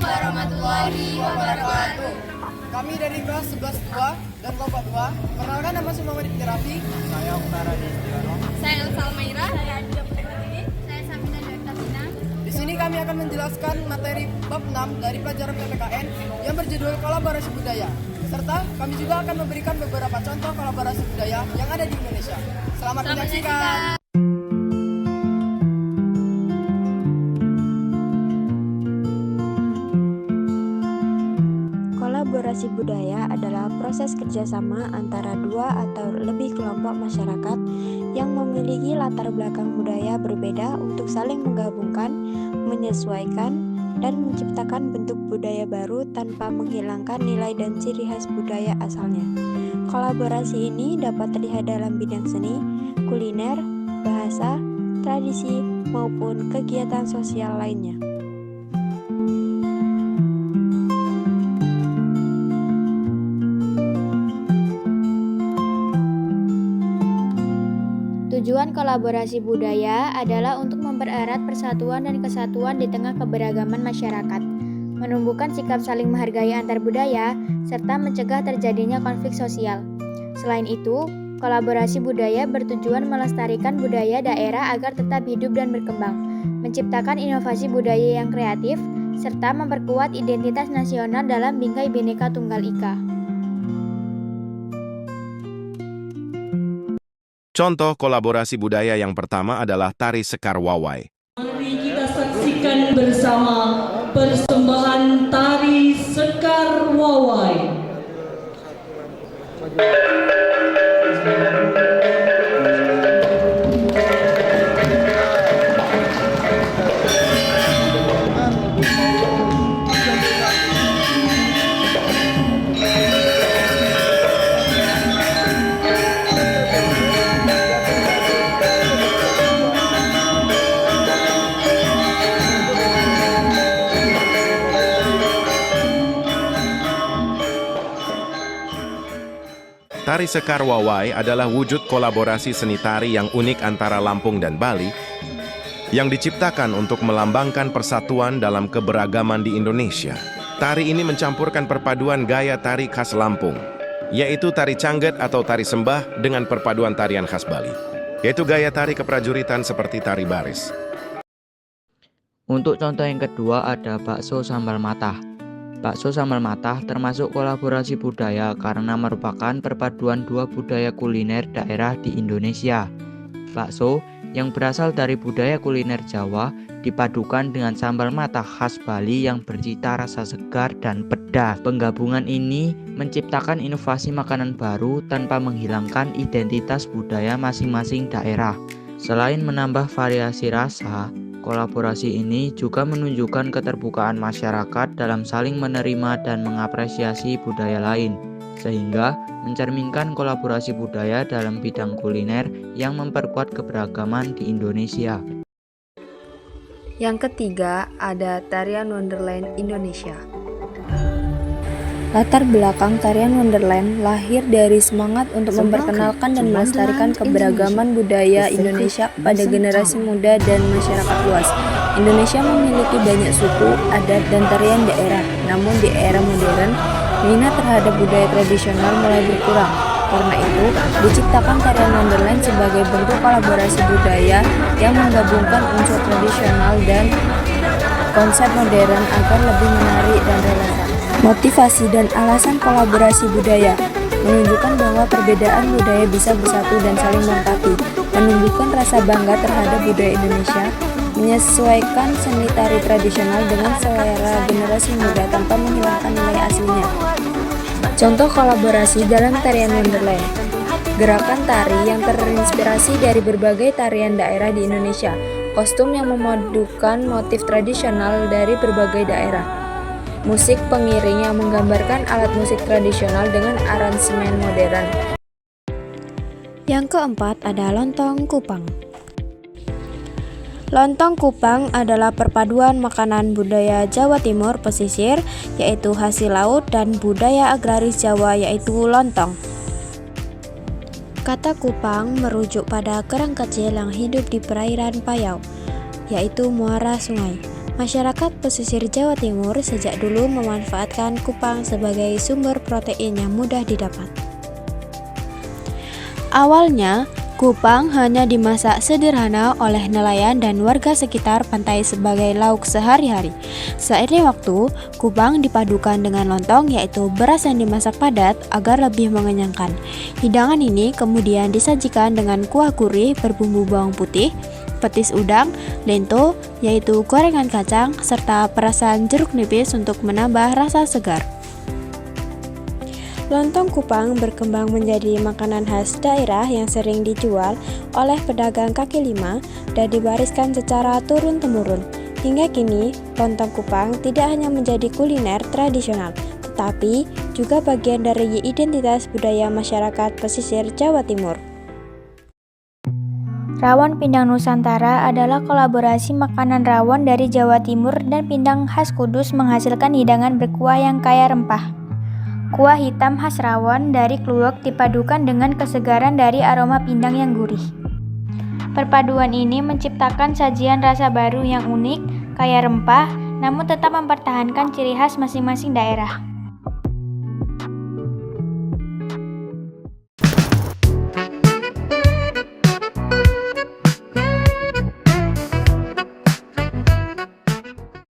warahmatullahi wabarakatuh. Kami dari kelas 11 2 dan kelompok 2. Perkenalkan, nama saya Muhammad Ibn Rafi. Saya Utara Destiono. Saya Elsa Almaira. Saya Adia Putri. Saya Samina Dewtasina. Di sini kami akan menjelaskan materi bab 6 dari pelajaran PPKN yang berjudul kolaborasi budaya. Serta kami juga akan memberikan beberapa contoh kolaborasi budaya yang ada di Indonesia. Selamat menyaksikan. Kolaborasi budaya adalah proses kerjasama antara dua atau lebih kelompok masyarakat yang memiliki latar belakang budaya berbeda untuk saling menggabungkan, menyesuaikan, dan menciptakan bentuk budaya baru tanpa menghilangkan nilai dan ciri khas budaya asalnya. Kolaborasi ini dapat terlihat dalam bidang seni, kuliner, bahasa, tradisi, maupun kegiatan sosial lainnya. Tujuan kolaborasi budaya adalah untuk mempererat persatuan dan kesatuan di tengah keberagaman masyarakat, menumbuhkan sikap saling menghargai antar budaya, serta mencegah terjadinya konflik sosial. Selain itu, kolaborasi budaya bertujuan melestarikan budaya daerah agar tetap hidup dan berkembang, menciptakan inovasi budaya yang kreatif, serta memperkuat identitas nasional dalam bingkai Bhinneka Tunggal Ika. Contoh kolaborasi budaya yang pertama adalah Tari Sekar Wawai. Mari kita saksikan bersama persembahan Tari Sekar Wawai. Tari Sekar Wawai adalah wujud kolaborasi seni tari yang unik antara Lampung dan Bali yang diciptakan untuk melambangkan persatuan dalam keberagaman di Indonesia. Tari ini mencampurkan perpaduan gaya tari khas Lampung, yaitu tari cangget atau tari sembah dengan perpaduan tarian khas Bali, yaitu gaya tari keprajuritan seperti tari baris. Untuk contoh yang kedua ada bakso sambal matah. Bakso sambal matah termasuk kolaborasi budaya karena merupakan perpaduan dua budaya kuliner daerah di Indonesia. Bakso yang berasal dari budaya kuliner Jawa dipadukan dengan sambal matah khas Bali yang bercita rasa segar dan pedas. Penggabungan ini menciptakan inovasi makanan baru tanpa menghilangkan identitas budaya masing-masing daerah. Selain menambah variasi rasa, kolaborasi ini juga menunjukkan keterbukaan masyarakat dalam saling menerima dan mengapresiasi budaya lain, sehingga mencerminkan kolaborasi budaya dalam bidang kuliner yang memperkuat keberagaman di Indonesia. Yang ketiga, ada tarian Wonderland Indonesia. Latar belakang tarian Wonderland lahir dari semangat untuk memperkenalkan dan melestarikan keberagaman budaya Indonesia pada generasi muda dan masyarakat luas. Indonesia memiliki banyak suku, adat, dan tarian daerah. Namun di era modern, minat terhadap budaya tradisional mulai berkurang. Karena itu, diciptakan tarian Wonderland sebagai bentuk kolaborasi budaya yang menggabungkan unsur tradisional dan konsep modern agar lebih menarik dan relevan. Motivasi dan alasan kolaborasi budaya menunjukkan bahwa perbedaan budaya bisa bersatu dan saling melengkapi, menumbuhkan rasa bangga terhadap budaya Indonesia, menyesuaikan seni tari tradisional dengan selera generasi muda tanpa menghilangkan nilai aslinya. Contoh kolaborasi dalam tarian Wonderland. Gerakan tari yang terinspirasi dari berbagai tarian daerah di Indonesia, kostum yang memadukan motif tradisional dari berbagai daerah, musik pengiring yang menggambarkan alat musik tradisional dengan aransemen modern. Yang keempat ada lontong kupang. Lontong kupang adalah perpaduan makanan budaya Jawa Timur pesisir, yaitu hasil laut, dan budaya agraris Jawa, yaitu lontong. Kata kupang merujuk pada kerang kecil yang hidup di perairan payau, yaitu muara sungai. Masyarakat pesisir Jawa Timur sejak dulu memanfaatkan kupang sebagai sumber protein yang mudah didapat. Awalnya, kupang hanya dimasak sederhana oleh nelayan dan warga sekitar pantai sebagai lauk sehari-hari. Seiring waktu, kupang dipadukan dengan lontong, yaitu beras yang dimasak padat agar lebih mengenyangkan. Hidangan ini kemudian disajikan dengan kuah gurih berbumbu bawang putih, petis udang, lento, yaitu gorengan kacang, serta perasan jeruk nipis untuk menambah rasa segar. Lontong kupang berkembang menjadi makanan khas daerah yang sering dijual oleh pedagang kaki lima dan diwariskan secara turun-temurun. Hingga kini, lontong kupang tidak hanya menjadi kuliner tradisional, tetapi juga bagian dari identitas budaya masyarakat pesisir Jawa Timur. Rawon Pindang Nusantara adalah kolaborasi makanan rawon dari Jawa Timur dan pindang khas Kudus menghasilkan hidangan berkuah yang kaya rempah. Kuah hitam khas rawon dari kluwek dipadukan dengan kesegaran dari aroma pindang yang gurih. Perpaduan ini menciptakan sajian rasa baru yang unik, kaya rempah, namun tetap mempertahankan ciri khas masing-masing daerah.